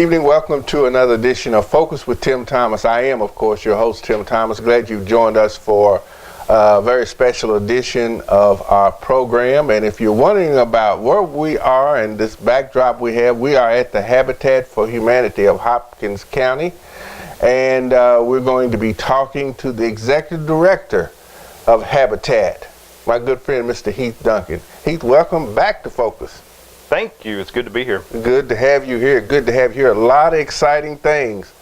evening. Welcome to another edition of Focus with Tim Thomas. I am, of course, your host, Tim Thomas. Glad you've joined us for a very special edition of our program. And if you're wondering about where we are and this backdrop we have, we are at the Habitat for Humanity of Hopkins County. And we're going to be talking to the executive director of Habitat, my good friend, Mr. Heath Duncan. Heath, welcome back to Focus. Thank you. It's good to be here. Good to have you here. Good to have you here. A lot of exciting things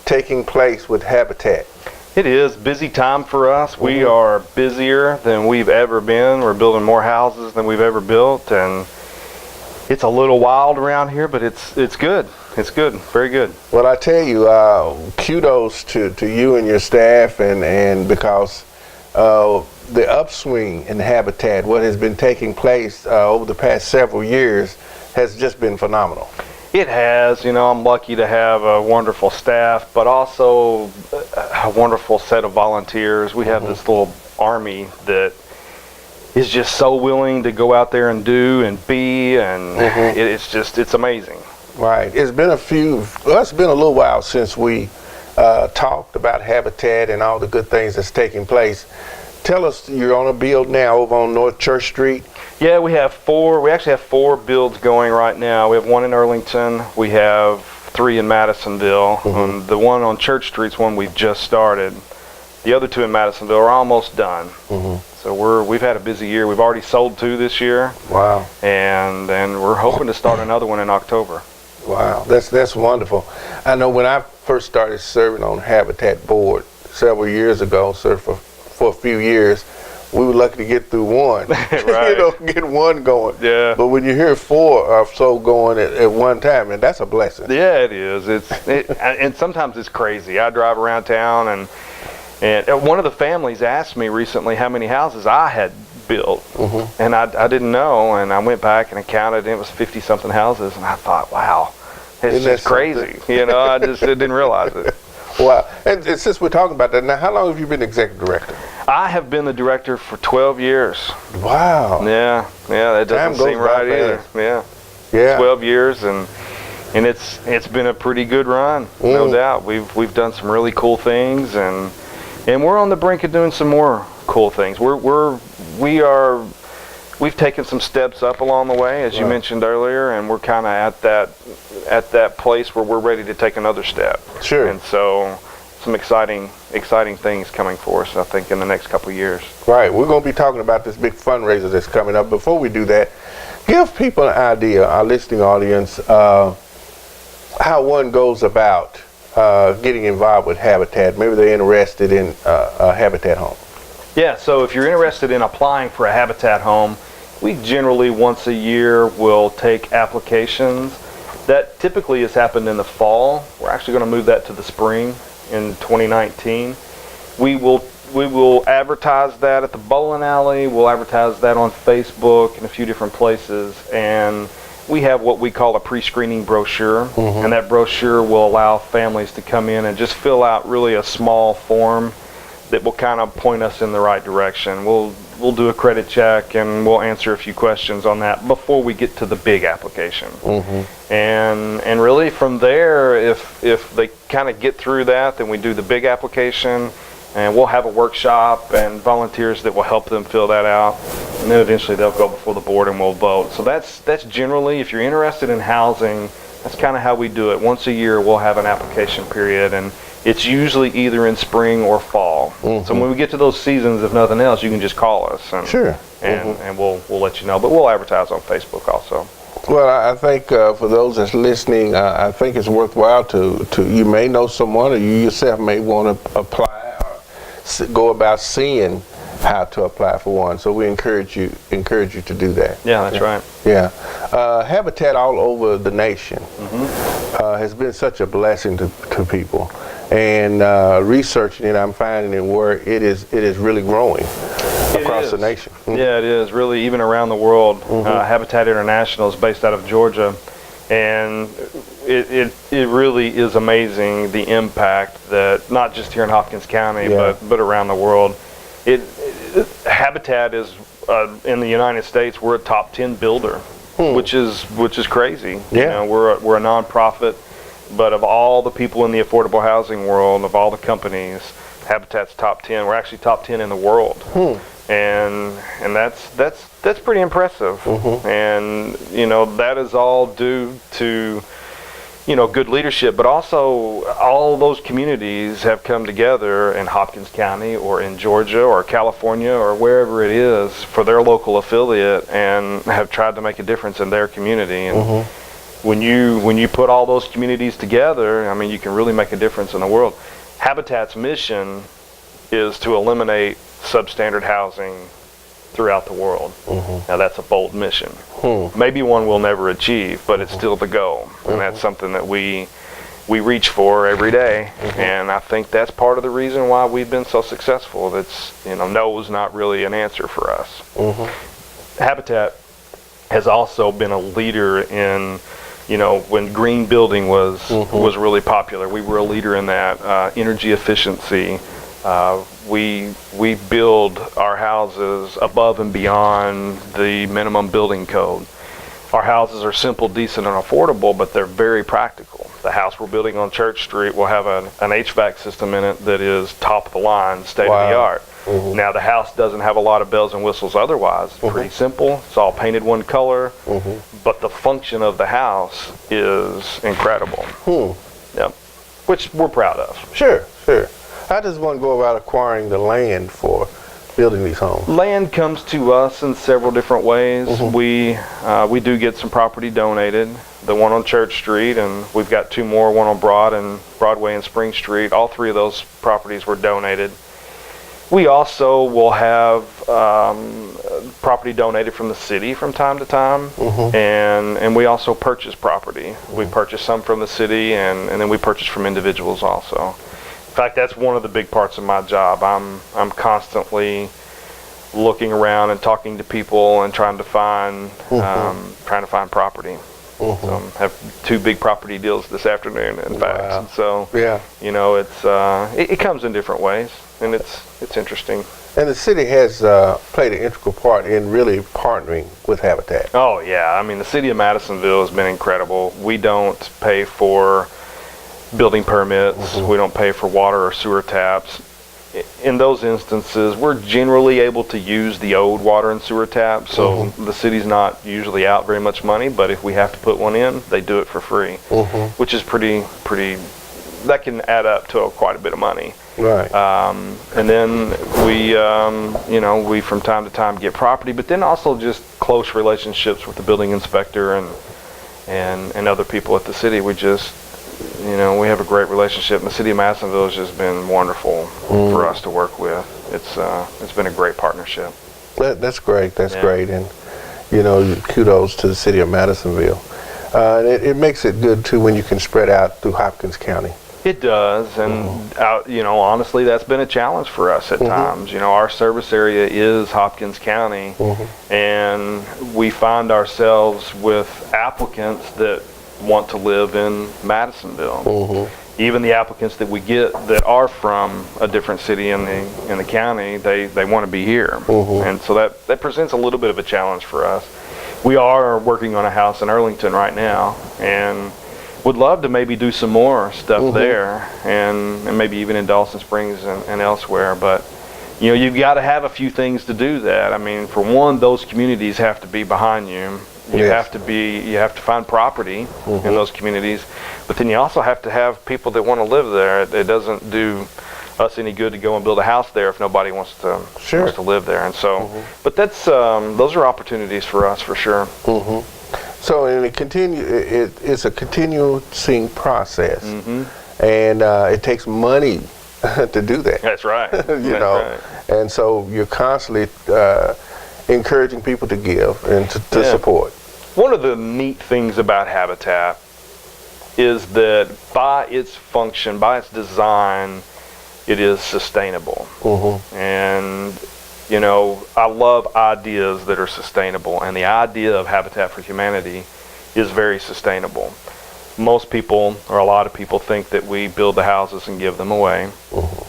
taking place with Habitat. It is busy time for us. We are busier than we've ever been. We're building more houses than we've ever built, and it's a little wild around here, but it's good. It's good. Very good. Well, I tell you, kudos to you and your staff, and because the upswing in Habitat, what has been taking place over the past several years, has just been phenomenal. It has. You know, I'm lucky to have a wonderful staff, but also a wonderful set of volunteers. We have this little army that is just so willing to go out there and do and be, and it's amazing. Right. It's been it's been a little while since we talked about Habitat and all the good things that's taking place. Tell us, you're on a build now over on North Church Street. Yeah, we actually have four builds going right now. We have one in Arlington, we have three in Madisonville, and the one on Church Street's one we've just started. The other two in Madisonville are almost done. So we've had a busy year. We've already sold two this year. Wow. And we're hoping to start another one in October. Wow, that's wonderful. I know when I first started serving on Habitat board several years ago, served for a few years, we were lucky to get through one. Right. Get one going. Yeah. But when you hear four or so going at one time, and that's a blessing. Yeah, it is. And sometimes it's crazy. I drive around town, and one of the families asked me recently how many houses I had built, and I didn't know, and I went back and I counted, and it was 50-something houses, and I thought, wow, it's just crazy. You know, I just didn't realize it. Wow. And since we're talking about that, now how long have you been executive director? I have been the director for 12 years. Wow. Yeah, that doesn't seem right either. Yeah. 12 years, and it's been a pretty good run, no doubt. We've done some really cool things, and we're on the brink of doing some more cool things. We've taken some steps up along the way, as you mentioned earlier, and we're kind of at that place where we're ready to take another step. Sure. And so some exciting things coming for us, I think, in the next couple of years. Right. We're going to be talking about this big fundraiser that's coming up. Before we do that, give people an idea, our listening audience, how one goes about getting involved with Habitat. Maybe they're interested in a Habitat home. Yeah, so if you're interested in applying for a Habitat home, we generally once a year will take applications. That typically has happened in the fall. We're actually going to move that to the spring in 2019. We will advertise that at the bowling alley. We'll advertise that on Facebook and a few different places. And we have what we call a pre-screening brochure. And that brochure will allow families to come in and just fill out really a small form that will kind of point us in the right direction. We'll do a credit check, and we'll answer a few questions on that before we get to the big application. And really from there, if they kind of get through that, then we do the big application, and we'll have a workshop and volunteers that will help them fill that out, and then eventually they'll go before the board and we'll vote. So that's generally, if you're interested in housing, that's kind of how we do it. Once a year we'll have an application period, and it's usually either in spring or fall. So when we get to those seasons, if nothing else, you can just call us. And, sure. And we'll let you know. But we'll advertise on Facebook also. Well, I think for those that's listening, I think it's worthwhile to you may know someone, or you yourself may want to apply or go about seeing how to apply for one. So we encourage you to do that. Yeah, that's right. Yeah. Habitat all over the nation has been such a blessing to people. And researching it, I'm finding it where it is really growing across the nation. Yeah, it is really, even around the world. Habitat International is based out of Georgia, and it really is amazing the impact that not just here in Hopkins County, but around the world. Habitat is in the United States, we're a top 10 builder, which is crazy. Yeah. You know, we're a nonprofit but of all the people in the affordable housing world, of all the companies, Habitat's top 10. We're actually top 10 in the world. And that's pretty impressive. And that is all due to good leadership, but also all those communities have come together in Hopkins County or in Georgia or California or wherever it is for their local affiliate and have tried to make a difference in their community. And when you put all those communities together, I mean, you can really make a difference in the world. Habitat's mission is to eliminate substandard housing throughout the world. Now that's a bold mission. Maybe one we'll never achieve, but it's still the goal, and that's something that we reach for every day. And I think that's part of the reason why we've been so successful. That's no is not really an answer for us. Habitat has also been a leader in when green building was really popular. We were a leader in that. Energy efficiency. We build our houses above and beyond the minimum building code. Our houses are simple, decent, and affordable, but they're very practical. The house we're building on Church Street will have an HVAC system in it that is top of the line, state of the art. Now the house doesn't have a lot of bells and whistles otherwise. It's pretty simple. It's all painted one color, but the function of the house is incredible. Yep. Which we're proud of. Sure. How does one go about acquiring the land for building these homes? Land comes to us in several different ways. We do get some property donated. The one on Church Street, and we've got two more, one on Broadway and Spring Street. All three of those properties were donated. We also will have property donated from the city from time to time, and we also purchase property. We purchase some from the city, and then we purchase from individuals also. In fact, that's one of the big parts of my job. I'm constantly looking around and talking to people and trying to find property. So I have two big property deals this afternoon, in fact. So it comes in different ways, and it's interesting. And the city has played an integral part in really partnering with Habitat. Oh yeah, I mean the city of Madisonville has been incredible. We don't pay for building permits. We don't pay for water or sewer taps. In those instances, we're generally able to use the old water and sewer taps, so the city's not usually out very much money, but if we have to put one in, they do it for free, which is pretty, that can add up to quite a bit of money. Right. And then we from time to time get property, but then also just close relationships with the building inspector and other people at the city. We just we have a great relationship, and the city of Madisonville has just been wonderful for us to work with. It's been a great partnership. That's great. That's great, and kudos to the city of Madisonville. And it makes it good too when you can spread out through Hopkins County. It does, and honestly, that's been a challenge for us at times. Our service area is Hopkins County, and we find ourselves with applicants that want to live in Madisonville. Even the applicants that we get that are from a different city in the county, they want to be here, and so that presents a little bit of a challenge for us. We are working on a house in Arlington right now, and would love to maybe do some more stuff there, and maybe even in Dawson Springs and elsewhere. But you've got to have a few things to do that. I mean, for one, those communities have to be behind you. You have to find property in those communities, but then you also have to have people that want to live there. It doesn't do us any good to go and build a house there if nobody wants to live there. And so, but that's those are opportunities for us for sure. So it's a continuing process, and it takes money to do that. That's right. Right. And so you're constantly encouraging people to give and to support. One of the neat things about Habitat is that by its function, by its design, it is sustainable. And I love ideas that are sustainable, and the idea of Habitat for Humanity is very sustainable. Most people, or a lot of people, think that we build the houses and give them away,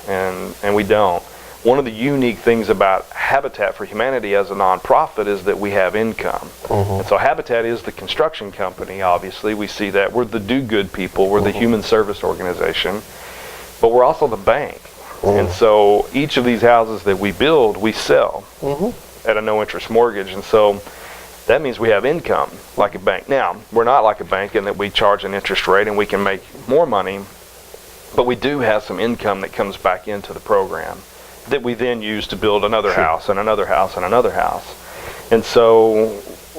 and we don't. one of the unique things about Habitat for Humanity as a nonprofit is that we have income. And so Habitat is the construction company, obviously. We see that. We're the do-good people. We're the human service organization. But we're also the bank. And so each of these houses that we build, we sell at a no-interest mortgage. And so that means we have income like a bank. Now, we're not like a bank in that we charge an interest rate and we can make more money, but we do have some income that comes back into the program that we then use to build another house and another house and another house. And so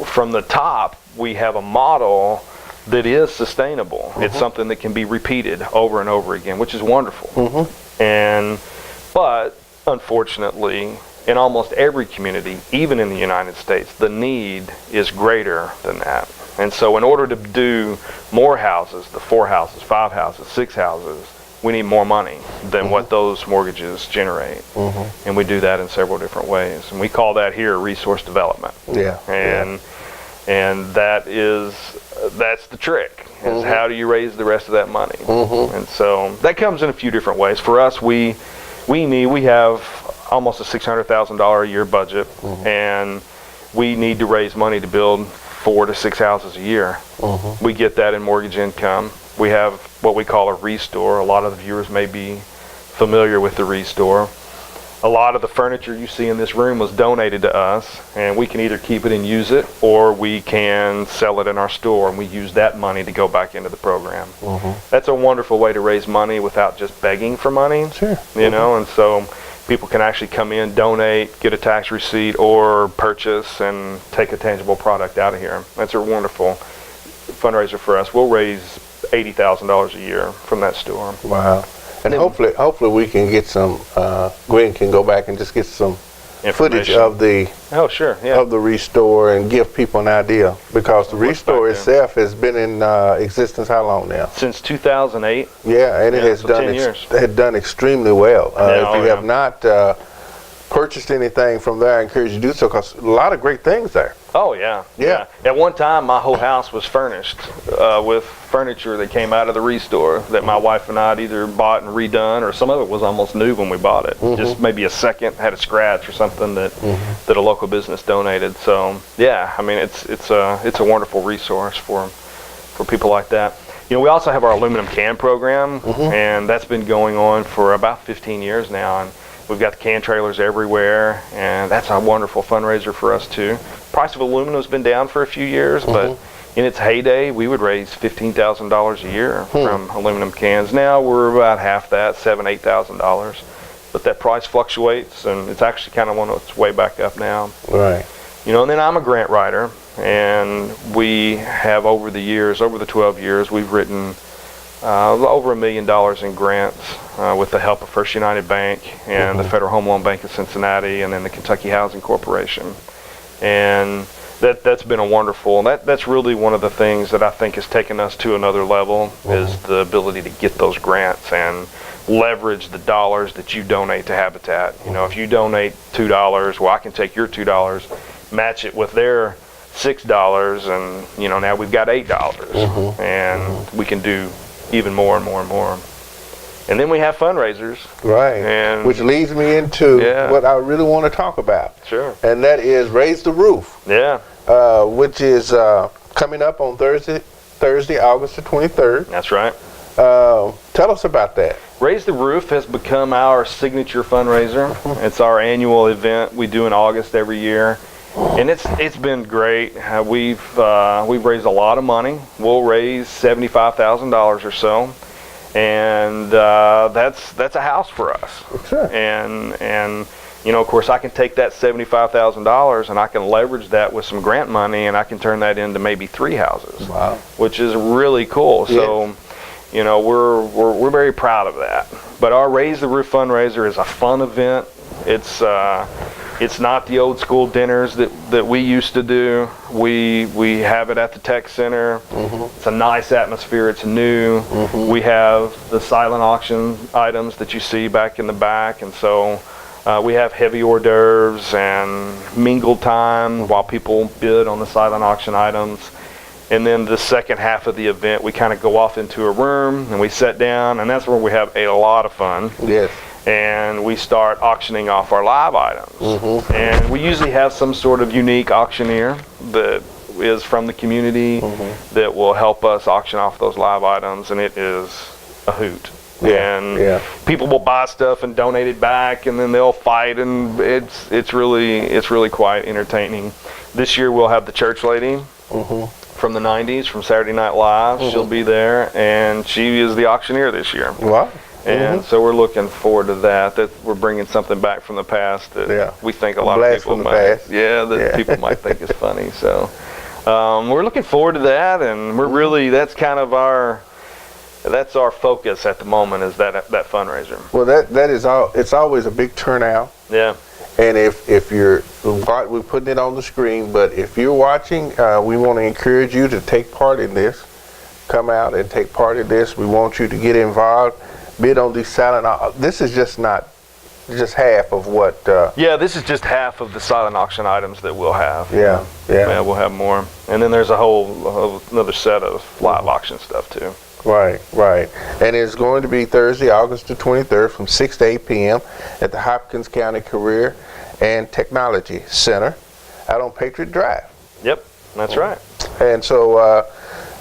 from the top, we have a model that is sustainable. It's something that can be repeated over and over again, which is wonderful. But unfortunately, in almost every community, even in the United States, the need is greater than that. And so in order to do more houses, the 4 houses, 5 houses, 6 houses, we need more money than what those mortgages generate. And we do that in several different ways. And we call that here resource development. And that's the trick, is how do you raise the rest of that money? And so that comes in a few different ways. For us, we have almost a $600,000 a year budget, and we need to raise money to build 4 to 6 houses a year. We get that in mortgage income. We have what we call a restore. A lot of the viewers may be familiar with the restore. A lot of the furniture you see in this room was donated to us, and we can either keep it and use it, or we can sell it in our store, and we use that money to go back into the program. That's a wonderful way to raise money without just begging for money. You know, and so people can actually come in, donate, get a tax receipt, or purchase and take a tangible product out of here. That's a wonderful fundraiser for us. We'll raise $80,000 a year from that store. Wow. And hopefully we can get some, Gwen can go back and just get some footage of the of the restore and give people an idea, because the restore itself has been in existence how long now? Since 2008. Yeah, and it has done extremely well. If you have not purchased anything from there, I encourage you to do so, because a lot of great things there. Oh yeah. At one time, my whole house was furnished with furniture that came out of the restore that my wife and I had either bought and redone, or some of it was almost new when we bought it. Just maybe a second had a scratch or something that that a local business donated. So yeah, I mean it's a wonderful resource for people like that. You know, we also have our aluminum can program, and that's been going on for about 15 years now. And we've got the can trailers everywhere, and that's a wonderful fundraiser for us too. Price of aluminum has been down for a few years, but in its heyday, we would raise $15,000 a year from aluminum cans. Now we're about half that, $7,000, $8,000. But that price fluctuates, and it's actually kind of on its way back up now. Right. You know, and then I'm a grant writer, and we have over the years, over the 12 years, we've written over $1 million in grants with the help of First United Bank and the Federal Home Loan Bank of Cincinnati, and then the Kentucky Housing Corporation. And that's been a wonderful, that's really one of the things that I think has taken us to another level, is the ability to get those grants and leverage the dollars that you donate to Habitat. You know, if you donate $2, well, I can take your $2, match it with their $6, and you know, now we've got $8, and we can do even more and more and more. And then we have fundraisers. Right. And which leads me into what I really want to talk about. Sure. And that is Raise the Roof. Yeah. Which is coming up on Thursday, August the 23rd. That's right. Tell us about that. Raise the Roof has become our signature fundraiser. It's our annual event we do in August every year. And it's been great. We've raised a lot of money. We'll raise $75,000 or so, and that's a house for us. Sure. And you know, of course, I can take that $75,000 and I can leverage that with some grant money, and I can turn that into maybe 3 houses. Wow. Which is really cool. Yes. So, you know, we're very proud of that. But our Raise the Roof fundraiser is a fun event. It's not the old school dinners that we used to do. We have it at the Tech Center. It's a nice atmosphere. It's new. We have the silent auction items that you see back in the back, and so we have heavy hors d'oeuvres and mingle time while people bid on the silent auction items. And then the second half of the event, we kind of go off into a room and we sit down, and that's where we have a lot of fun. Yes. and we start auctioning off our live items. And we usually have some sort of unique auctioneer that is from the community that will help us auction off those live items, and it is a hoot. And people will buy stuff and donate it back, and then they'll fight, and it's really quite entertaining. This year we'll have the church lady from the 90s, from Saturday Night Live. She'll be there, and she is the auctioneer this year. Wow. And so we're looking forward to that we're bringing something back from the past that we think a lot of people might, people might think is funny. So we're looking forward to that, and we're really, that's kind of our focus at the moment, is that fundraiser. Well, that is all. It's always a big turnout. Yeah. And if you're, we're putting it on the screen, but if you're watching, we want to encourage you to take part in this. Come out and take part in this. We want you to get involved, bid on these silent. This is just half of what. This is just half of the silent auction items that we'll have. Yeah, we'll have more, and then there's a whole another set of live auction stuff too. Right. And it's going to be Thursday, August the 23rd from 6 to 8 p.m. at the Hopkins County Career and Technology Center out on Patriot Drive. Yep, that's right. And so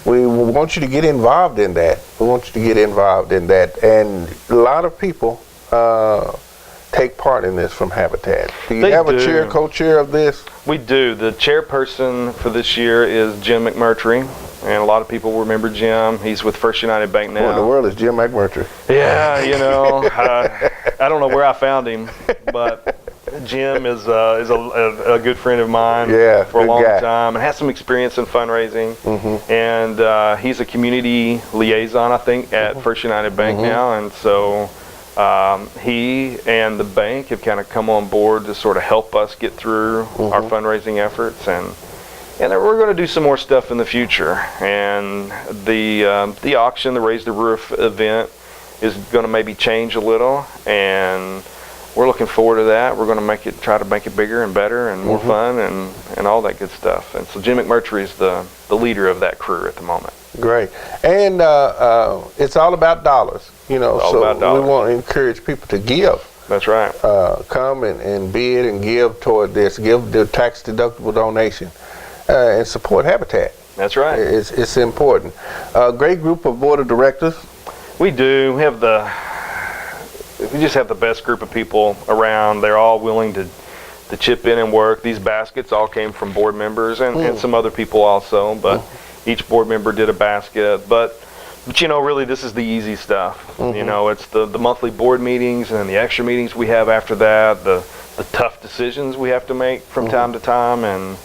we want you to get involved in that. And a lot of people take part in this from Habitat. Do you have a co-chair of this? We do. The chairperson for this year is Jim McMurtry, and a lot of people remember Jim. He's with First United Bank now. What in the world is Jim McMurtry? Yeah, I don't know where I found him, but Jim is a good friend of mine for a long time, and has some experience in fundraising. And he's a community liaison, I think, at First United Bank now, and so he and the bank have kind of come on board to sort of help us get through our fundraising efforts, and we're going to do some more stuff in the future. And the auction, the Raise the Roof event, is going to maybe change a little, and we're looking forward to that. We're going to try to make it bigger and better and more fun and all that good stuff. And so Jim McMurtry is the leader of that crew at the moment. Great. And it's all about dollars, so we want to encourage people to give. That's right. Come and bid and give toward this. Give the tax deductible donation and support Habitat. That's right. It's important. A great group of board of directors. We do. We just have the best group of people around. They're all willing to chip in and work. These baskets all came from board members and some other people also, but each board member did a basket. But really this is the easy stuff. It's the monthly board meetings and the extra meetings we have after that, the tough decisions we have to make from time to time, and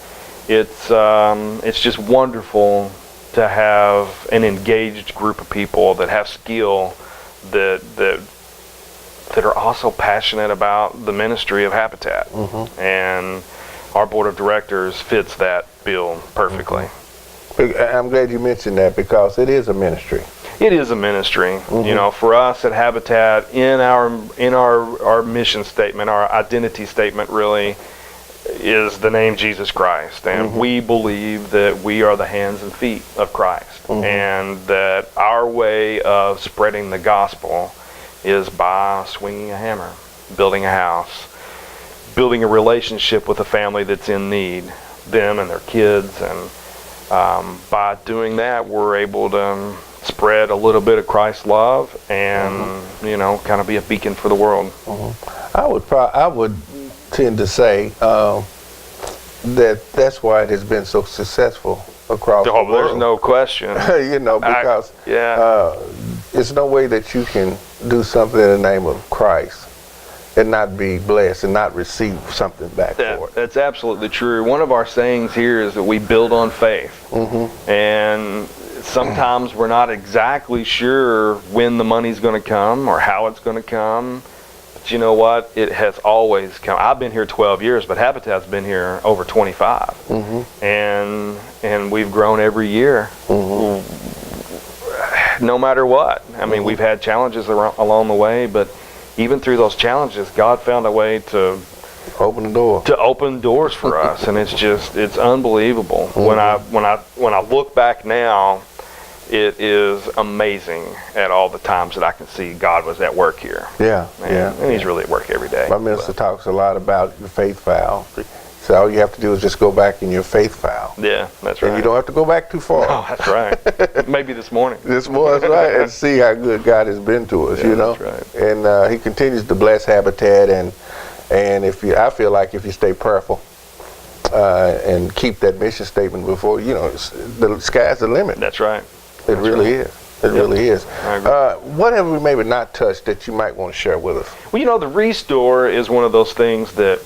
it's just wonderful to have an engaged group of people that have skill, that are also passionate about the ministry of Habitat. And our board of directors fits that bill perfectly. I'm glad you mentioned that, because it is a ministry. It is a ministry. For us at Habitat, in our mission statement, our identity statement really is the name Jesus Christ, and we believe that we are the hands and feet of Christ, and that our way of spreading the gospel is by swinging a hammer, building a house, building a relationship with a family that's in need, them and their kids, and by doing that, we're able to spread a little bit of Christ's love and kind of be a beacon for the world. I would tend to say that's why it has been so successful across the world. There's no question. Because it's no way that you can do something in the name of Christ and not be blessed and not receive something back for it. That's absolutely true. One of our sayings here is that we build on faith. And sometimes we're not exactly sure when the money's going to come or how it's going to come. But you know what? It has always come. I've been here 12 years, but Habitat's been here over 25. And we've grown every year. No matter what. I mean, we've had challenges along the way, but even through those challenges, God found a way to open the door, to open doors for us, and it's unbelievable. When I look back now it is amazing at all the times that I can see God was at work here. Yeah, And He's really at work every day. My minister talks a lot about the faith vow. So all you have to do is just go back in your faith vow. Yeah, that's right. And you don't have to go back too far. Oh, that's right. Maybe this morning. This was right, and see how good God has been to us, you know. That's right. And He continues to bless Habitat, and I feel like if you stay prayerful and keep that mission statement before, the sky's the limit. That's right. It really is. It really is. I agree. What have we maybe not touched that you might want to share with us? Well, the Restore is one of those things that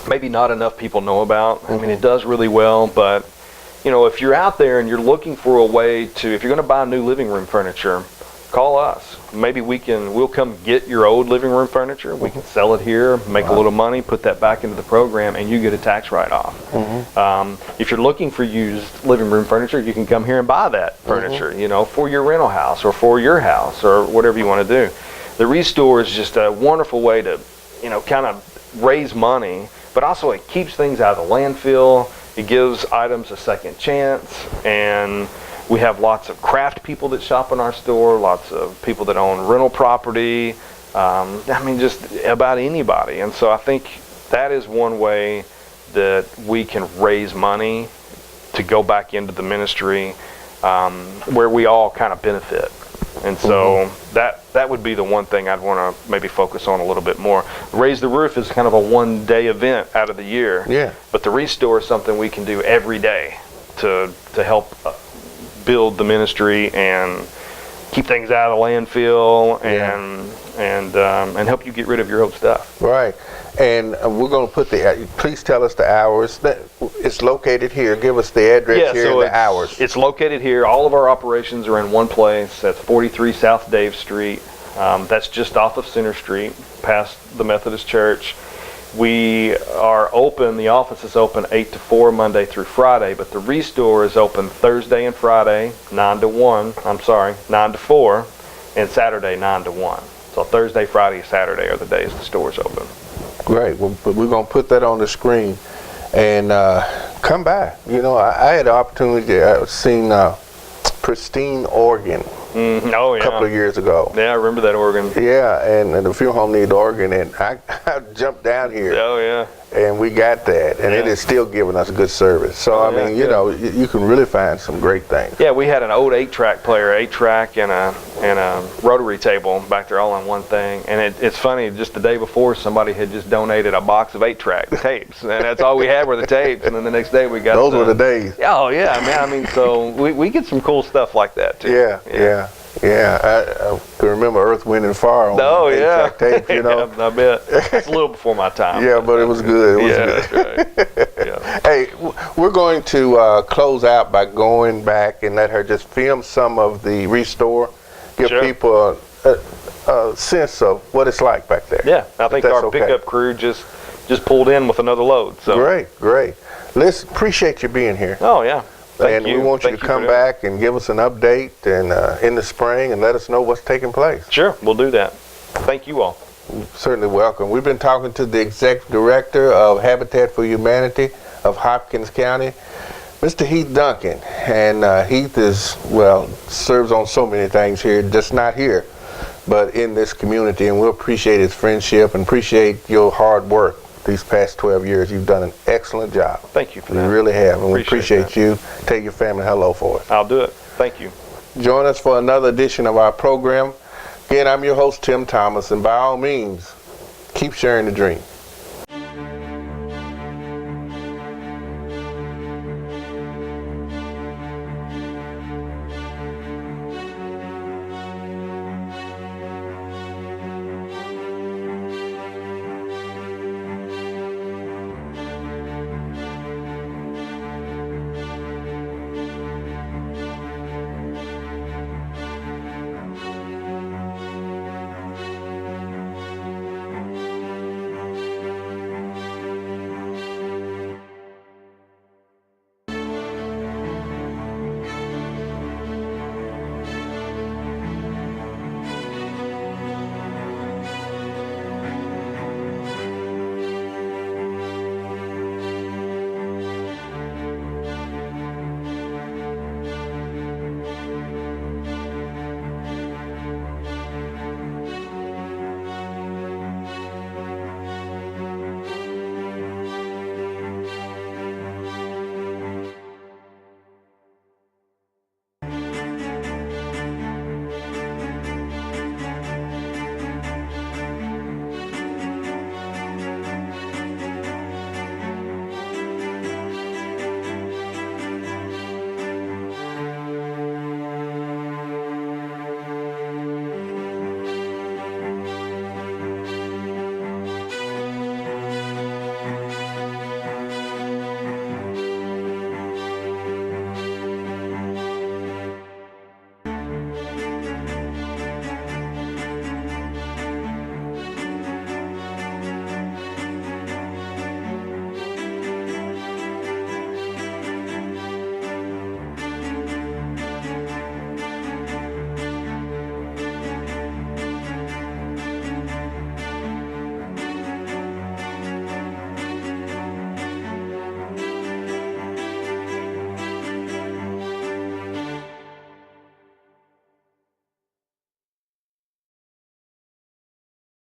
maybe not enough people know about. I mean, it does really well, but if you're out there and you're looking for a way to, if you're going to buy new living room furniture, call us. Maybe we'll come get your old living room furniture. We can sell it here, make a little money, put that back into the program, and you get a tax write-off. If you're looking for used living room furniture, you can come here and buy that furniture, for your rental house or for your house or whatever you want to do. The Restore is just a wonderful way to, kind of raise money, but also it keeps things out of the landfill. It gives items a second chance, and we have lots of craft people that shop in our store, lots of people that own rental property, just about anybody. And so I think that is one way that we can raise money to go back into the ministry, where we all kind of benefit. And so that would be the one thing I'd want to maybe focus on a little bit more. Raise the Roof is kind of a one-day event out of the year. Yeah. But the Restore is something we can do every day to help build the ministry and keep things out of the landfill and help you get rid of your old stuff. Right. And we're going to put please tell us the hours. It's located here. Give us the address here and the hours. It's located here. All of our operations are in one place. That's 43 South Dave Street. That's just off of Center Street, past the Methodist Church. We are open, the office is open 8 to 4 Monday through Friday, but the Restore is open Thursday and Friday, 9 to 4, and Saturday, 9 to 1. So Thursday, Friday, Saturday are the days the store's open. Great. Well, we're going to put that on the screen and come by. I had the opportunity, I've seen Pristine, Oregon. Oh, yeah. A couple of years ago. Yeah, I remember that organ. Yeah, and the funeral home needed organ, and I jumped down here. Oh, yeah. And we got that, and it is still giving us good service. So, you can really find some great things. Yeah, we had an old 8-track player, 8-track and a rotary table back there all on one thing. And it's funny, just the day before, somebody had just donated a box of 8-track tapes. And that's all we had were the tapes. And then the next day we got Those were the days. Oh, yeah, man. So we get some cool stuff like that, too. Yeah. I can remember Earth, Wind, and Fire on 8-track tapes, Yeah, I bet. It's a little before my time. Yeah, but it was good. It was good. That's right. Yeah. Hey, we're going to close out by going back and let her just film some of the Restore, give people a sense of what it's like back there. Yeah, I think our pickup crew just pulled in with another load. So Great. Listen, appreciate you being here. Oh, yeah. Thank you. We want you to come back and give us an update and in the spring and let us know what's taking place. Sure, we'll do that. Thank you all. Certainly welcome. We've been talking to the Executive Director of Habitat for Humanity of Hopkins County, Mr. Heath Duncan. And Heath serves on so many things here, just not here, but in this community. And we appreciate his friendship and appreciate your hard work. These past 12 years, you've done an excellent job. Thank you for that. You really have, and we appreciate that. you. Tell your family hello for us. I'll do it. Thank you. Join us for another edition of our program. Again, I'm your host, Tim Thomas, and by all means, keep sharing the dream.